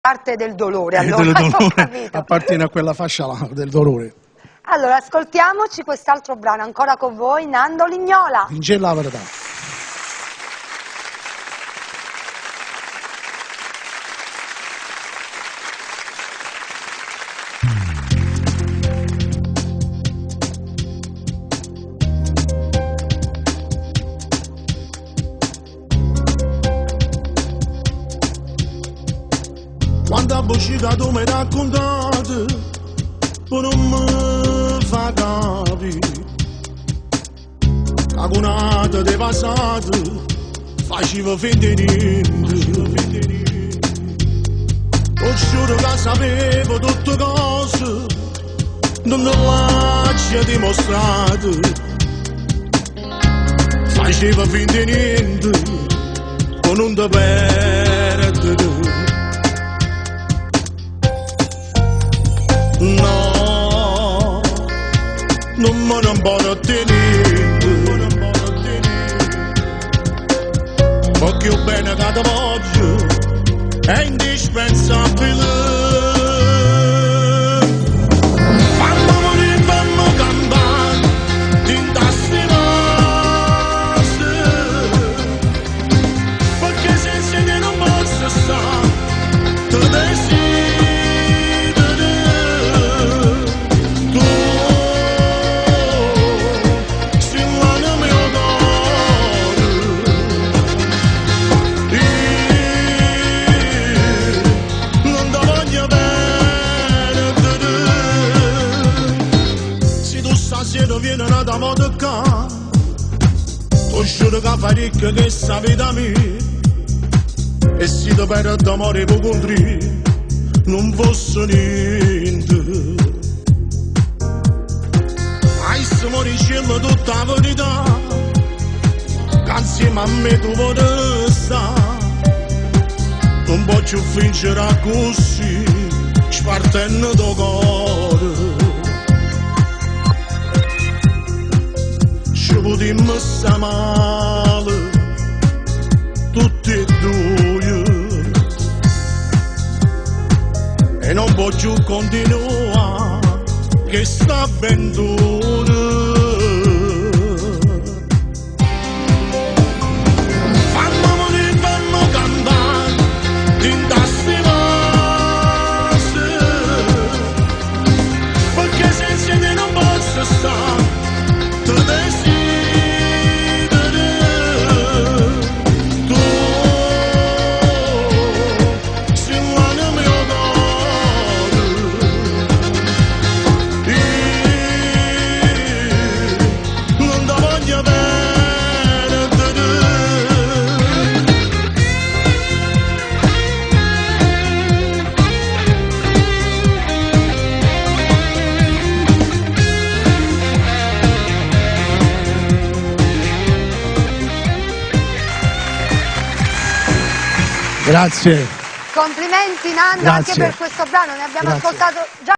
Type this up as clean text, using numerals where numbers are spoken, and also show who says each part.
Speaker 1: parte del dolore, allora,
Speaker 2: del dolore.
Speaker 1: ho capito.
Speaker 2: Appartiene a quella fascia là, del dolore.
Speaker 1: Allora, ascoltiamoci quest'altro brano, ancora con voi, Nando Lignola.
Speaker 2: Vince la verità.
Speaker 3: Quanta bucita tu mi hai raccontato, poi non mi fa capire. La cunata dei passati faceva finta di niente. Ho giuro che sapevo tutte cose, non te l'ho dimostrato. Faceva finta di niente, poi non ti perdere. No, non me ne può tenere, perché il bene che ti voglio è indispensabile. Fammi morire, fammi cantare, tintassi nostre, perché senza te non posso stare, te desidero. Stasera viene una moda qua, tu giuro che fa ricca che sta vita mia, e se ti perdo d'amore per contri non fosse niente. Hai se muori in cielo tutta la verità, che insieme a me tu vuoi stare, non posso fingere così, spartendo tuo cuore. Ci potremmo stare male, tutti e due, e non posso continuare, che sta avventura. Fammi morire, fammi cantare, tintassi nostre, perché senza te non posso stare, te desidero.
Speaker 2: Grazie.
Speaker 1: Complimenti Nando,
Speaker 2: Grazie.
Speaker 1: anche per questo brano, ne abbiamo
Speaker 2: Grazie.
Speaker 1: ascoltato già.